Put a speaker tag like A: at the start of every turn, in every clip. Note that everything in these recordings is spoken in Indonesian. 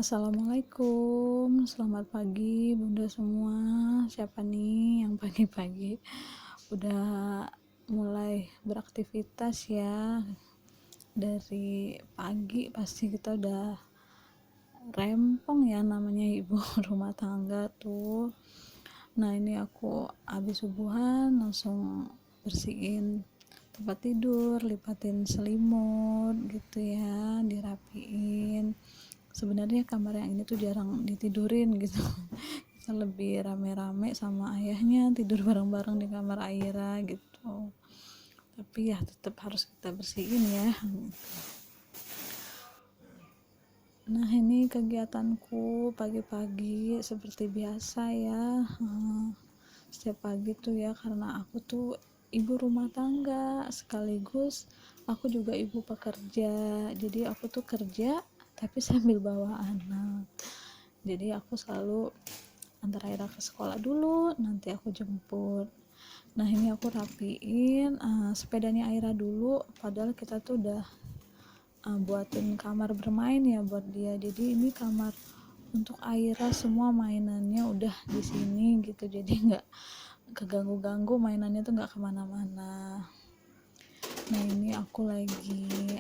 A: Assalamualaikum, selamat pagi bunda semua. Siapa nih yang pagi-pagi udah mulai beraktivitas ya? Dari pagi pasti kita udah rempong ya, namanya ibu rumah tangga tuh. Nah ini aku habis subuhan langsung bersihin tempat tidur, lipatin selimut gitu ya, dirapiin. Sebenarnya kamar yang ini tuh jarang ditidurin gitu. Kita lebih rame-rame sama ayahnya tidur bareng-bareng di kamar Aira gitu, tapi ya tetap harus kita bersihin ya. Nah ini kegiatanku pagi-pagi seperti biasa ya. Setiap pagi tuh ya, karena aku tuh ibu rumah tangga sekaligus aku juga ibu pekerja, jadi aku tuh kerja tapi sambil bawa anak. Jadi aku selalu antar Aira ke sekolah dulu, nanti aku jemput. Nah ini aku rapiin sepedanya Aira dulu, padahal kita tuh udah buatin kamar bermain ya buat dia. Jadi ini kamar untuk Aira, semua mainannya udah di sini gitu, jadi nggak keganggu-ganggu, mainannya tuh nggak kemana-mana. Nah ini aku lagi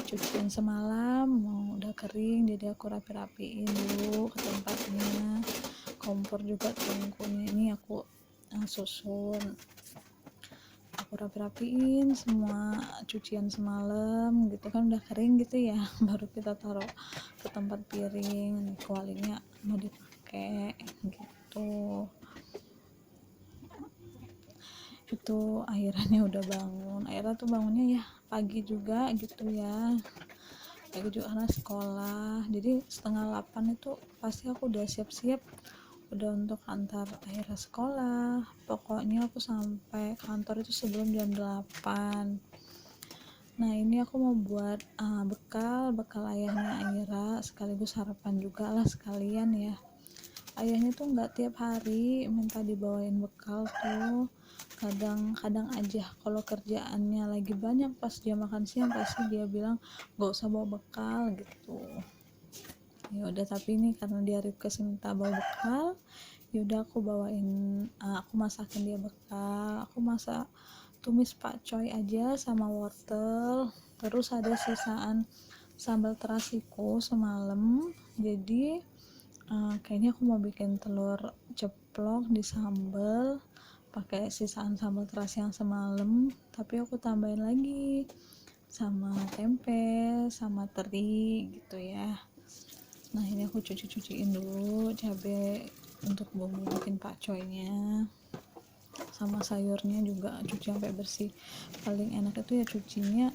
A: cucian semalam mau udah kering, jadi aku rapi-rapiin dulu ke tempatnya. Kompor juga tungkunya ini aku susun, aku rapi-rapiin semua cucian semalam gitu kan, udah kering gitu ya. Baru kita taruh ke tempat piring, kualinya mau dipakai gitu. Itu akhirnya udah bangun. Akhirnya tuh bangunnya ya pagi juga gitu ya, pagi juga karena sekolah. Jadi 7:30 itu pasti aku udah siap-siap, udah untuk antar Akhirnya sekolah. Pokoknya aku sampai kantor itu sebelum jam 8. Nah ini aku mau buat bekal ayahnya Aira, sekaligus harapan juga lah sekalian ya. Ayahnya tuh nggak tiap hari minta dibawain bekal tuh, kadang-kadang aja kalau kerjaannya lagi banyak pas dia makan siang pasti dia bilang nggak usah bawa bekal gitu. Ya udah, tapi ini karena dia request minta bawa bekal, ya udah aku bawain, aku masakin dia bekal. Aku masak tumis pakcoy aja sama wortel, terus ada sisaan sambal terasiku semalam, jadi kayaknya aku mau bikin telur ceplok di sambal pakai sisaan sambal terasi yang semalam, tapi aku tambahin lagi sama tempe sama teri gitu ya. Nah ini aku cuciin dulu cabai untuk bumbu bikin pakcoynya, sama sayurnya juga cuci sampai bersih. Paling enak itu ya cucinya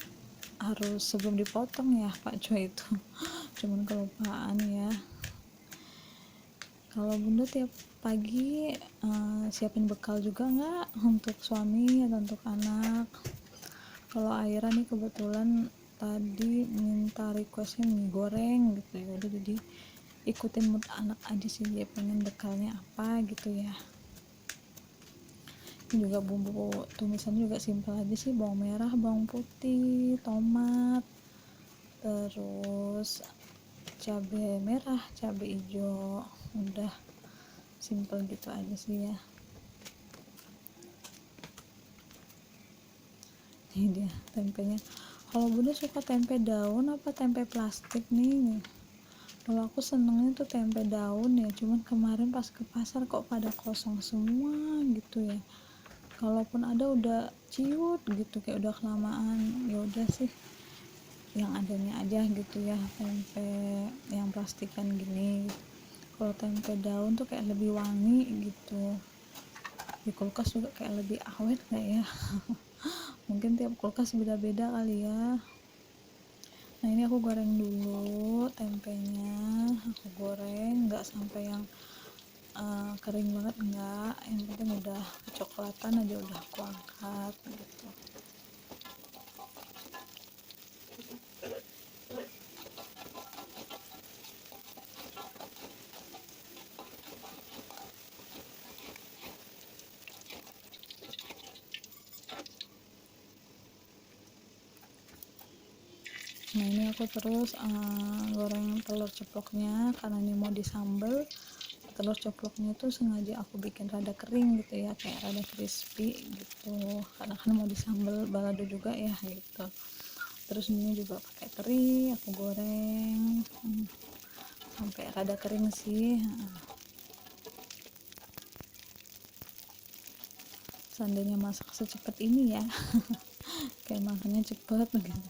A: harus sebelum dipotong ya pakcoy itu. Cuman kelupaan ya. Kalau bunda tiap pagi siapin bekal juga nggak untuk suami atau untuk anak? Kalau Aira nih kebetulan tadi minta requestnya mie goreng gitu ya, udah jadi ikutin mood anak aja sih, dia pengen bekalnya apa gitu ya. Ini juga bumbu tumisan juga simpel aja sih, bawang merah, bawang putih, tomat, terus cabai merah, cabai hijau, udah simple gitu aja sih ya. Ini dia tempenya. Kalau bunda suka tempe daun apa tempe plastik nih? Kalau aku senengnya tuh tempe daun ya, cuman kemarin pas ke pasar kok pada kosong semua gitu ya. Kalaupun ada udah ciut gitu, kayak udah kelamaan. Ya udah sih yang adanya aja gitu ya, tempe yang plastikan gini. Kalau tempe daun tuh kayak lebih wangi gitu, di kulkas juga kayak lebih awet kayak ya. Mungkin tiap kulkas beda-beda kali ya. Nah ini aku goreng dulu tempenya, aku goreng nggak sampai yang kering banget, enggak, yang penting udah kecoklatan aja udah aku angkat gitu. Nah ini aku terus goreng telur ceploknya karena ini mau disambel. Telur ceploknya tuh sengaja aku bikin rada kering gitu ya, kayak rada crispy gitu, karena kan mau disambel balado juga ya gitu. Terus ini juga pakai teri aku goreng sampai rada kering sih. Seandainya masak secepat ini ya kayak makannya cepet gitu.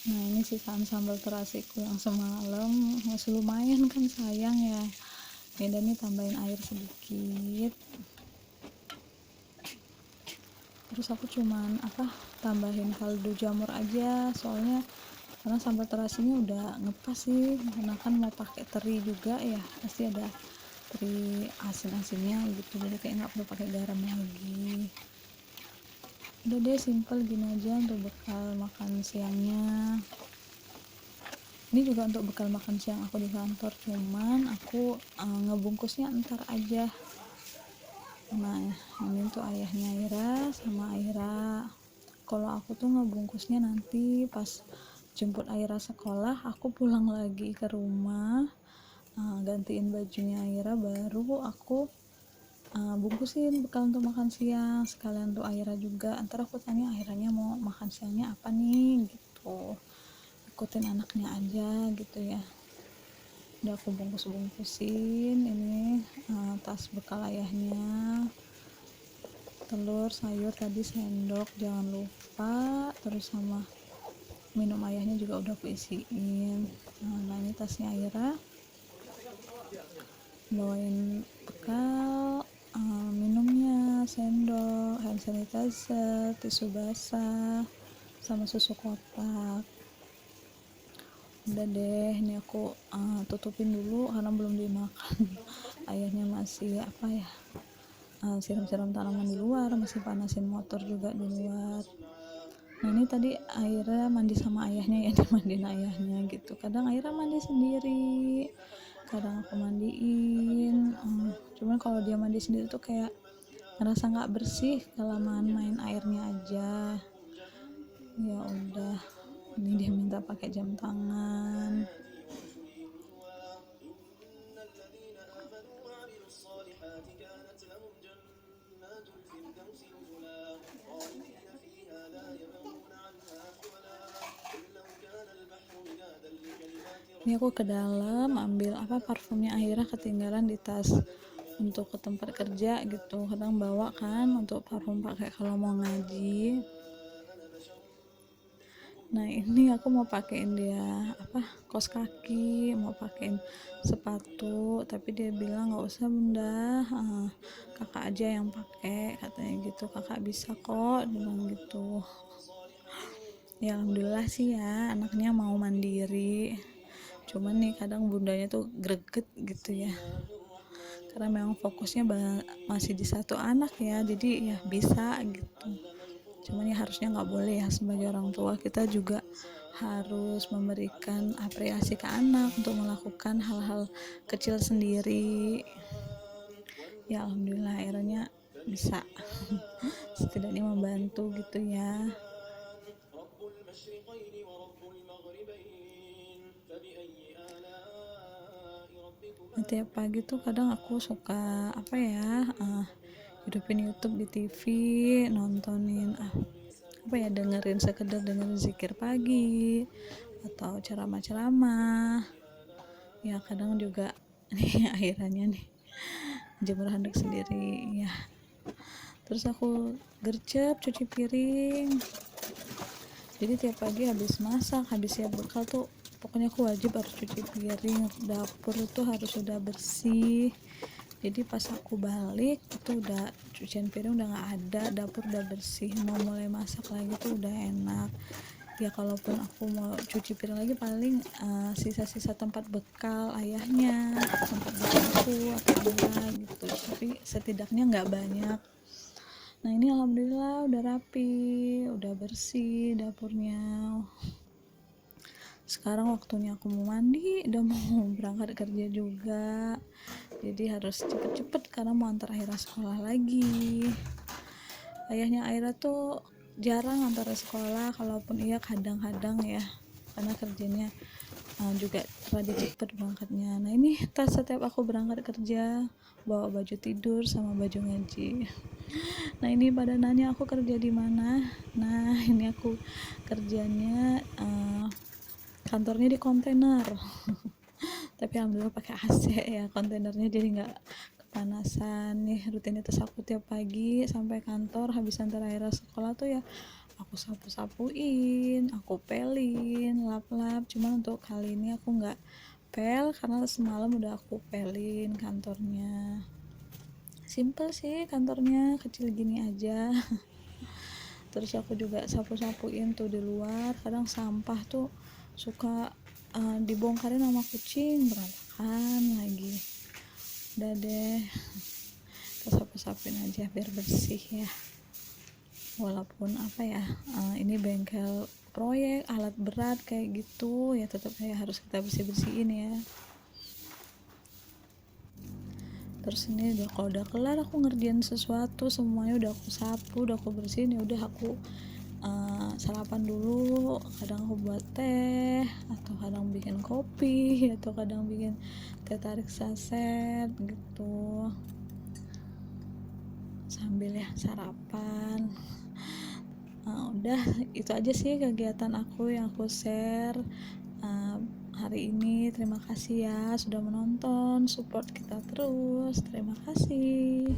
A: Nah ini sisaan sambal terasiku yang semalam masih lumayan kan, sayang ya. Beda nih, tambahin air sedikit. Terus aku cuman tambahin kaldu jamur aja, soalnya karena sambal terasinya udah ngepas sih, karena kan mau pakai teri juga ya, pasti ada teri asin-asinnya gitu, jadi kayak nggak perlu pakai garam lagi. Udah deh, simple gini aja untuk bekal makan siangnya. Ini juga untuk bekal makan siang aku di kantor, cuman aku ngebungkusnya ntar aja. Nah ini tuh ayahnya Aira sama Aira. Kalau aku tuh ngebungkusnya nanti pas jemput Aira sekolah, aku pulang lagi ke rumah, gantiin bajunya Aira, baru aku bungkusin bekal untuk makan siang sekalian untuk Aira juga. Ntar aku tanya Airanya mau makan siangnya apa nih gitu, ikutin anaknya aja gitu ya. Udah aku bungkusin ini tas bekal ayahnya, telur, sayur tadi sendok jangan lupa, terus sama minum ayahnya juga udah aku isiin. Nah ini tasnya Aira, bawain bekal, minumnya, sendok, hand sanitizer, tisu basah, sama susu kotak. Udah deh, ini aku tutupin dulu karena belum dimakan. Ayahnya masih siram-siram tanaman di luar, masih panasin motor juga di luar. Nah ini tadi Aira mandi sama ayahnya ya, dimandiin ayahnya gitu. Kadang Aira mandi sendiri, kadang aku mandiin. Cuman kalau dia mandi sendiri tuh kayak ngerasa nggak bersih, kelamaan main airnya aja. Ya udah, ini dia minta pakai jam tangan. Ini aku ke dalam ambil parfumnya Aira, ketinggalan di tas untuk ke tempat kerja gitu. Kadang bawa kan untuk parfum pakai kalau mau ngaji. Nah ini aku mau pakein dia kaos kaki, mau pakein sepatu, tapi dia bilang nggak usah bunda, kakak aja yang pakai katanya gitu. Kakak bisa kok, dia bilang gitu. Ya alhamdulillah sih ya, anaknya mau mandiri. Cuman nih kadang bundanya tuh greget gitu ya, karena memang fokusnya masih di satu anak ya, jadi ya bisa gitu. Cuman ya harusnya nggak boleh ya, sebagai orang tua kita juga harus memberikan apresiasi ke anak untuk melakukan hal-hal kecil sendiri. Ya alhamdulillah akhirnya bisa setidaknya membantu gitu ya. Nah, tiap pagi tuh kadang aku suka hidupin YouTube di TV, nontonin dengerin, sekedar dengerin zikir pagi atau ceramah-ceramah. Ya kadang juga nih akhirnya nih jemur handuk sendiri ya. Terus aku gercep cuci piring. Jadi tiap pagi habis masak, habis siap bekal tuh pokoknya aku wajib harus cuci piring, dapur itu harus sudah bersih. Jadi pas aku balik itu udah cucian piring udah nggak ada, dapur udah bersih, mau mulai masak lagi tuh udah enak. Ya kalaupun aku mau cuci piring lagi paling sisa-sisa tempat bekal ayahnya, tempat bekal aku atau enggak gitu, tapi setidaknya nggak banyak. Nah ini alhamdulillah udah rapi, udah bersih dapurnya. sekarang waktunya aku mau mandi, udah mau berangkat kerja juga, jadi harus cepet-cepet karena mau antar Aira sekolah lagi. Ayahnya Aira tuh jarang antar sekolah, kalaupun iya kadang-kadang ya, karena kerjanya juga rada cepet berangkatnya. Nah ini tas setiap aku berangkat kerja, bawa baju tidur sama baju ngaji. Nah ini pada nanya aku kerja di mana. Nah ini aku kerjanya kantornya di kontainer. Tapi alhamdulillah pakai AC ya kontainernya, jadi nggak kepanasan. Nih rutinitas aku tiap pagi sampai kantor, habis antar Aira sekolah tuh ya aku sapu-sapuin, aku pelin, lap-lap. Cuman untuk kali ini aku nggak pel karena semalam udah aku pelin kantornya. Simple sih kantornya, kecil gini aja. Terus aku juga sapu-sapuin tuh di luar, kadang sampah tuh suka dibongkarin sama kucing berantakan lagi. Udah deh, kita sapu-sapuin aja biar bersih ya. Walaupun apa ya, ini bengkel proyek alat berat kayak gitu ya, tetap kayak harus kita bersih-bersihin ya. Terus ini udah, kalau udah kelar aku ngerjain sesuatu, semuanya udah aku sapu, udah aku bersihin, ya udah aku sarapan dulu. Kadang aku buat teh, atau kadang bikin kopi, atau kadang bikin teh tarik saset gitu, sambil ya sarapan. Udah itu aja sih kegiatan aku yang aku share hari ini. Terima kasih ya sudah menonton, support kita terus, terima kasih.